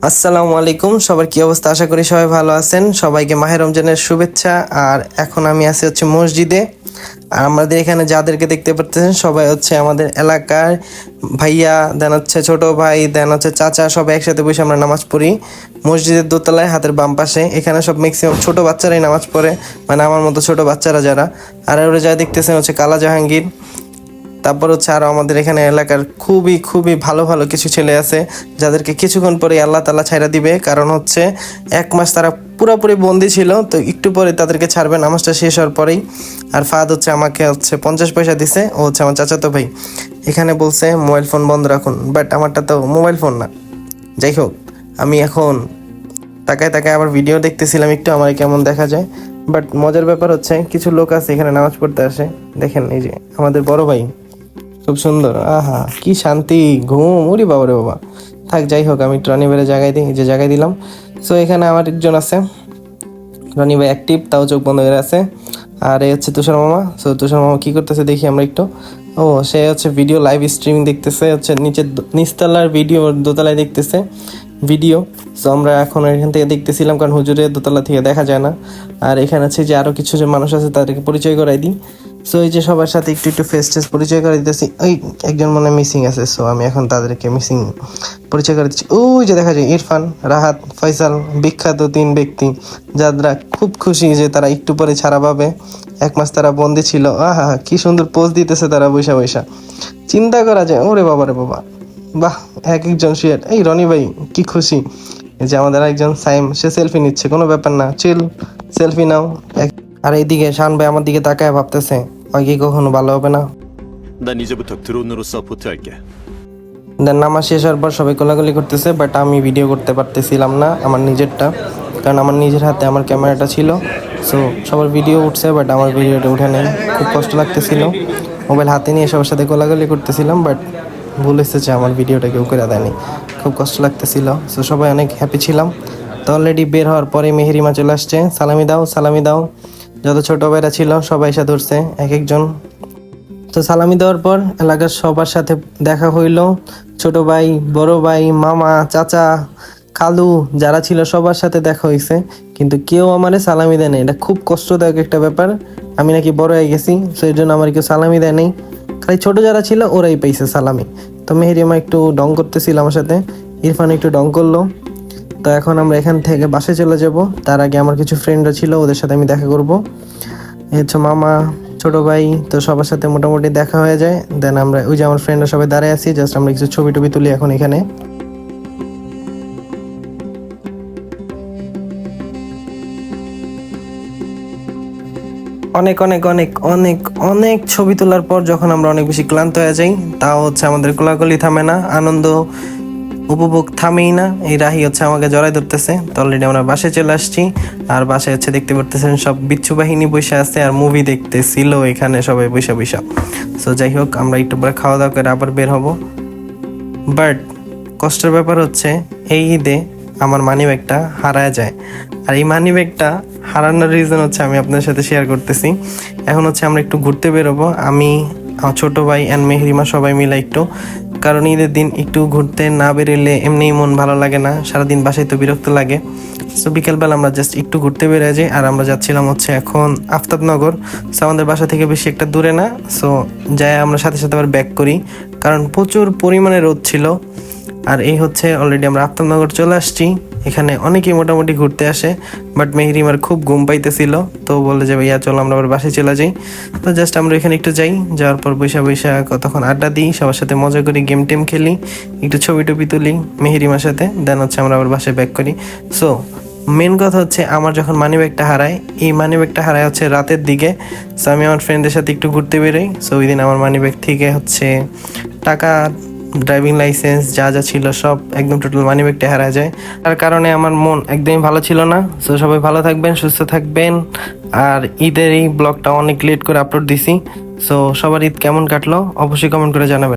আসসালামু আলাইকুম, সবার কি অবস্থা? আশা করি সবাই ভালো আছেন। সবাইকে মাহে রমজানের শুভেচ্ছা। আর এখন আমি আছি হচ্ছে মসজিদে। আর আমাদের এখানে যাদেরকে দেখতে পাচ্ছেন সবাই হচ্ছে আমাদের এলাকার ভাইয়া, দেন হচ্ছে ছোট ভাই, দেন হচ্ছে চাচা, সবাই একসাথে বসে আমরা নামাজ পড়ি মসজিদের দোতলায় হাতের বাম পাশে। এখানে সব ম্যাক্সিমাম ছোট বাচ্চারাই নামাজ পড়ে, মানে আমার মতো ছোট বাচ্চারা যারা। আর ওরা যা দেখতেছেন হচ্ছে কালা জাহাঙ্গীর। তারপর হচ্ছে আরও আমাদের এখানে এলাকার খুবই খুবই ভালো ভালো কিছু ছেলে আছে যাদেরকে কিছুক্ষণ পরে আল্লাহ তাআলা ছাইরা দিবে। কারণ হচ্ছে 1 মাস তারা পুরোপুরি বন্দি ছিল, তো একটু পরে তাদেরকে ছাড়বে নামাজটা শেষ হওয়ার পরেই। আর ফাহাদ হচ্ছে আমাকে হচ্ছে 50 পয়সা দিছে, ও হচ্ছে আমার চাচাতো ভাই। এখানে বলছে মোবাইল ফোন বন্ধ রাখুন, বাট আমারটা তো মোবাইল ফোন না। যাই হোক, আমি এখন তাকায় তাকায় আবার ভিডিও দেখতেছিলাম একটু, আমার কেমন দেখা যায়। বাট মজার ব্যাপার হচ্ছে কিছু লোক আছে এখানে নামাজ পড়তে আসে। দেখেন এই যে আমাদের বড় ভাই, খুব সুন্দর, আহা কি শান্তি, ঘুম, ওরে বাবা রে বাবা। থাক, যাই হোক, আমি একটু রনি ভাইয়ের জায়গায় দিই, যে জায়গায় দিলাম। সো এখানে আমার একজন আছে, রনি ভাই অ্যাক্টিভ, তাও চোখ বন্ধ করে আছে। আর এই হচ্ছে তুষার মামা। সো তুষার মামা কি করতেছে দেখি আমরা একটু। ও, সে হচ্ছে ভিডিও লাইভ স্ট্রিমিং দেখতেছে, হচ্ছে নিচতলার ভিডিও দোতলায় দেখতেছে ভিডিও। সো আমরা এখন এখান থেকে দেখতেছিলাম, কারণ হুজুরের দোতলা থেকে দেখা যায় না। আর এখানে আছে যে আরও কিছু যে মানুষ আছে তাদেরকে পরিচয় করাই দিই। সো এই যে সবার সাথে একটু একটু ফেস টেস পরিচয় করে দিতেছি। ওই একজন মনে মিসিং আছে, সো আমি এখন তাদেরকে মিসিং পরিচয় করে দিচ্ছি। ওই যে দেখা যায় ইরফান, রাহাত, ফয়সাল, বিখ্যাত 3 ব্যক্তি যারা খুব খুশি যে তারা একটু পরে ছাড়া পাবে। 1 মাস তারা বন্দি ছিল। আহা, কি সুন্দর পোজ দিতেছে তারা বৈশা বৈশা। চিন্তা করা যায়, ওরে বাবা রে বাবা, বাহ। একজন শেয়ার, এই রনি ভাই কি খুশি। এই যে আমাদের একজন সাইম, সে সেলফি নিচ্ছে, কোনো ব্যাপার না, চিল, সেলফি নাও। আর এইদিকে শান ভাই আমার দিকে তাকায় ভাবতেছে, হয় কি কখনো ভালো হবে না। 난 이제부터 드론으로 서포트할게. দেন নামাজ শেষ হওয়ার পর সবাই কোলাকুলি করতেছে, বাট আমি ভিডিও করতে পারতেছিলাম না আমার নিজেরটা, কারণ আমার নিজের হাতে আমার ক্যামেরাটা ছিল। সো সবার ভিডিও উঠছে, বাট আমার ভিডিওটা উঠে নেই, খুব কষ্ট লাগতেছিল। মোবাইল হাতে নিয়ে সবার সাথে কোলাকুলি করতেছিলাম, বাট ভুল হয়েছে, আমার ভিডিওটা কেউ করে দেয়নি, খুব কষ্ট লাগতেছিল। সো সবাই অনেক হ্যাপি ছিলাম। তো অলরেডি বের হওয়ার পরে মেহেরিমা চলে আসছে, সালামি দাও সালামি দাও। যত ছোট ভাইরা ছিল সবাই এসে ধরছে এক একজন। তো সালামি দেওয়ার পর এলাকার সবার সাথে দেখা হইল, ছোট ভাই, বড় ভাই, মামা, চাচা, খালু যারা ছিল সবার সাথে দেখা হয়েছে, কিন্তু কেউ আমারে সালামি দেয় নাই। এটা খুব কষ্টদায়ক একটা ব্যাপার, আমি নাকি বড় হয়ে গেছি, সেই জন্য আমার কেউ সালামি দেয় নাই। খালি ছোট যারা ছিল ওরাই পাইছে সালামি। তো মেহেরিমা একটু ডং করতেছিল আমার সাথে, ইরফান একটু ডং করলো। তো এখন আমরা এখান থেকে বাসে চলে যাব। তার আগে আমার কিছু ফ্রেন্ডরা ছিল, ওদের সাথে আমি দেখা করব। এই হচ্ছে মামা, ছোট ভাই, তো সবার সাথে মোটামুটি দেখা হয়ে যায়। দেন আমরা ওই যে আমার ফ্রেন্ডরা সবাই দাঁড়ায় আছি, জাস্ট আমরা কিছু ছবি টবি তুলি এখন এখানে। অনেক অনেক অনেক অনেক অনেক ছবি তোলার পর যখন আমরা অনেক বেশি ক্লান্ত হয়ে যাই, তাও হচ্ছে আমাদের কোলাকুলি থামে না, আনন্দ উপভোগ থামেই না। এই রাহি হচ্ছে আমাকে জড়াই ধরতেছে। তো অলরেডি আমরা বাসায় চলে আসছি। আর বাসায় হচ্ছে দেখতে পারতেছেন সব বিচ্ছু বাহিনী বসে আছে আর মুভি দেখতেছিল এখানে সবাই বৈশা বৈশা। সো যাই হোক, আমরা একটু পরে খাওয়া দাওয়া করে আবার বের হব। বাট কষ্টের ব্যাপার হচ্ছে এই ঈদে আমার মানি ব্যাগটা হারায় যায়। আর এই মানি ব্যাগটা হারানোর রিজন হচ্ছে আমি আপনার সাথে শেয়ার করতেছি। এখন হচ্ছে আমরা একটু ঘুরতে বেরোবো, আমি, আমার ছোট ভাই অ্যান্ড মেহরিমা সবাই মিলে একটু। কারণ ঈদের দিন একটু ঘুরতে না বেরোলে এমনিই মন ভালো লাগে না, সারাদিন বাসায় তো বিরক্ত লাগে। সো বিকেলবেলা আমরা জাস্ট একটু ঘুরতে বেরিয়ে যাই। আর আমরা যাচ্ছিলাম হচ্ছে এখন আফতাবনগর। সো আমাদের বাসা থেকে বেশি একটা দূরে না। সো যাই আমরা সাথে সাথে আবার ব্যাক করি, কারণ প্রচুর পরিমাণে রোদ ছিল। আর এই হচ্ছে অলরেডি আমরা আফতাবনগর চলে আসছি। এখানে অনেকেই মোটামুটি ঘুরতে আসে, বাট মেহরিমার খুব ঘুম পাইতেছিল, তো বলে যে ভাইয়া চলো আমরা আবার বাসায় চলে যাই। তো জাস্ট আমরা এখানে একটু যাই, যাওয়ার পর বৈশা বৈশা কতক্ষণ আড্ডা দিই, সবার সাথে মজা করি, গেম টেম খেলি, একটু ছবি টবি তুলি মেহরিমার সাথে। দেন হচ্ছে আমরা আবার বাসায় ব্যাক করি। সো মেন কথা হচ্ছে আমার যখন মানি ব্যাগটা হারায়, এই মানি ব্যাগটা হারায় হচ্ছে রাতের দিকে। সো আমি আমার ফ্রেন্ডদের সাথে একটু ঘুরতে বেরোই। সো ওই দিন আমার মানি ব্যাগ থেকে হচ্ছে টাকা, ড্রাইভিং লাইসেন্স যা যা ছিল সব একদম টোটাল মানি ব্যাগটা হারা যায়। তার কারণে আমার মন একদমই ভালো ছিল না। সো সবাই ভালো থাকবেন, সুস্থ থাকবেন। আর ঈদের এই ব্লগটা অনেক লেট করে আপলোড দিছি। সো সবার ঈদ কেমন কাটলো অবশ্যই কমেন্ট করে জানাবেন।